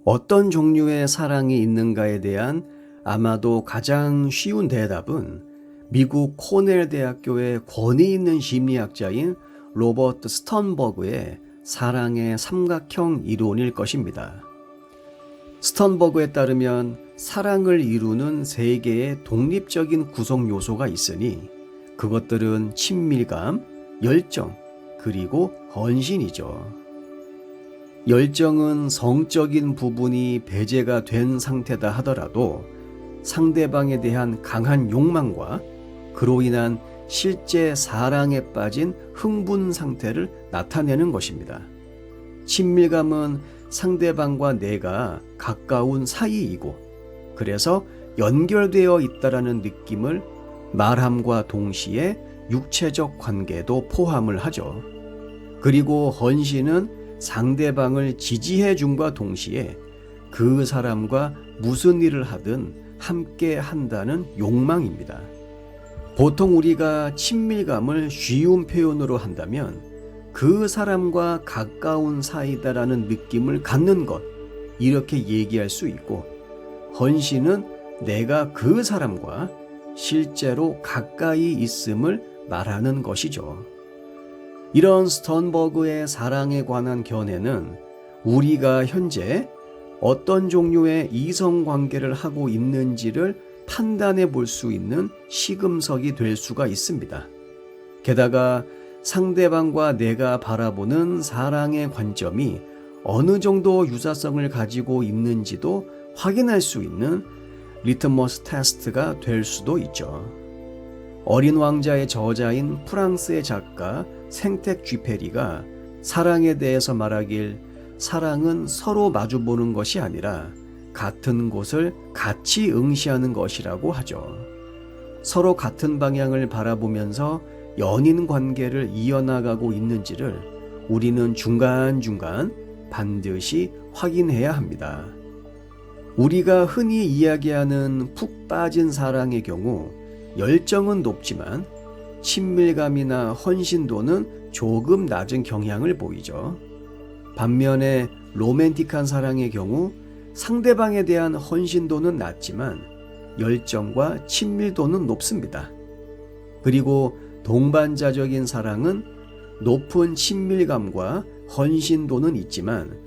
어떤 종류의 사랑이 있는가에 대한 아마도 가장 쉬운 대답은 미국 코넬 대학교의 권위 있는 심리학자인 로버트 스턴버그의 사랑의 삼각형 이론일 것입니다. 스턴버그에 따르면 사랑을 이루는 세 개의 독립적인 구성 요소가 있으니 그것들은 친밀감, 열정, 그리고 헌신이죠. 열정은 성적인 부분이 배제가 된 상태다 하더라도 상대방에 대한 강한 욕망과 그로 인한 실제 사랑에 빠진 흥분 상태를 나타내는 것입니다. 친밀감은 상대방과 내가 가까운 사이이고 그래서 연결되어 있다라는 느낌을 말함과 동시에 육체적 관계도 포함을 하죠. 그리고 헌신은 상대방을 지지해 줌과 동시에 그 사람과 무슨 일을 하든 함께 한다는 욕망입니다. 보통 우리가 친밀감을 쉬운 표현으로 한다면 그 사람과 가까운 사이다라는 느낌을 갖는 것, 이렇게 얘기할 수 있고, 헌신은 내가 그 사람과 실제로 가까이 있음을 말하는 것이죠. 이런 스턴버그의 사랑에 관한 견해는 우리가 현재 어떤 종류의 이성관계를 하고 있는지를 판단해 볼 수 있는 시금석이 될 수가 있습니다. 게다가 상대방과 내가 바라보는 사랑의 관점이 어느 정도 유사성을 가지고 있는지도 확인할 수 있는 리트머스 테스트가 될 수도 있죠. 어린 왕자의 저자인 프랑스의 작가 생텍 쥐페리가 사랑에 대해서 말하길 사랑은 서로 마주보는 것이 아니라 같은 곳을 같이 응시하는 것이라고 하죠. 서로 같은 방향을 바라보면서 연인 관계를 이어나가고 있는지를 우리는 중간중간 반드시 확인해야 합니다. 우리가 흔히 이야기하는 푹 빠진 사랑의 경우 열정은 높지만 친밀감이나 헌신도는 조금 낮은 경향을 보이죠. 반면에 로맨틱한 사랑의 경우 상대방에 대한 헌신도는 낮지만 열정과 친밀도는 높습니다. 그리고 동반자적인 사랑은 높은 친밀감과 헌신도는 있지만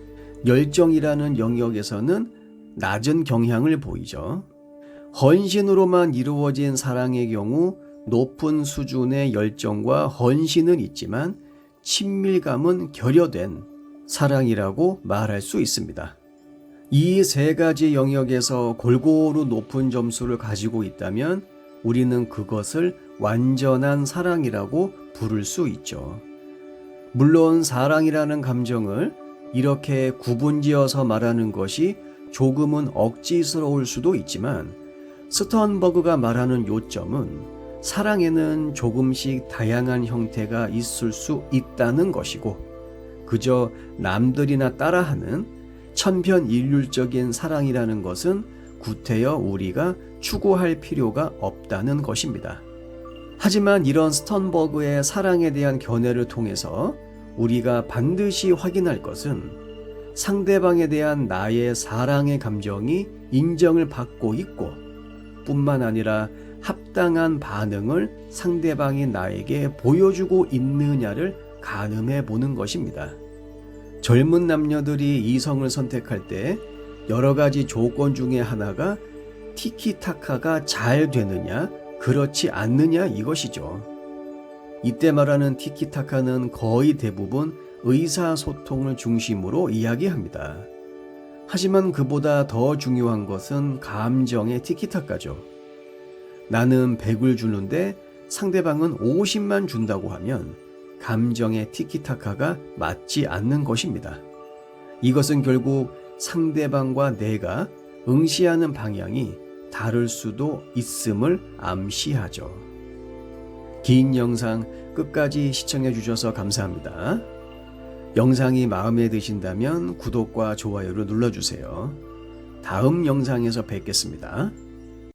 열정이라는 영역에서는 낮은 경향을 보이죠. 헌신으로만 이루어진 사랑의 경우 높은 수준의 열정과 헌신은 있지만 친밀감은 결여된 사랑이라고 말할 수 있습니다. 이 세 가지 영역에서 골고루 높은 점수를 가지고 있다면 우리는 그것을 완전한 사랑이라고 부를 수 있죠. 물론 사랑이라는 감정을 이렇게 구분지어서 말하는 것이 조금은 억지스러울 수도 있지만 스턴버그가 말하는 요점은 사랑에는 조금씩 다양한 형태가 있을 수 있다는 것이고 그저 남들이나 따라하는 천편일률적인 사랑이라는 것은 구태여 우리가 추구할 필요가 없다는 것입니다. 하지만 이런 스턴버그의 사랑에 대한 견해를 통해서 우리가 반드시 확인할 것은 상대방에 대한 나의 사랑의 감정이 인정을 받고 있고 뿐만 아니라 합당한 반응을 상대방이 나에게 보여주고 있느냐를 가늠해 보는 것입니다. 젊은 남녀들이 이성을 선택할 때 여러 가지 조건 중에 하나가 티키타카가 잘 되느냐, 그렇지 않느냐 이것이죠. 이때 말하는 티키타카는 거의 대부분 의사소통을 중심으로 이야기합니다. 하지만 그보다 더 중요한 것은 감정의 티키타카죠. 나는 100을 주는데 상대방은 50만 준다고 하면 감정의 티키타카가 맞지 않는 것입니다. 이것은 결국 상대방과 내가 응시하는 방향이 다를 수도 있음을 암시하죠. 긴 영상 끝까지 시청해 주셔서 감사합니다. 영상이 마음에 드신다면 구독과 좋아요를 눌러주세요. 다음 영상에서 뵙겠습니다.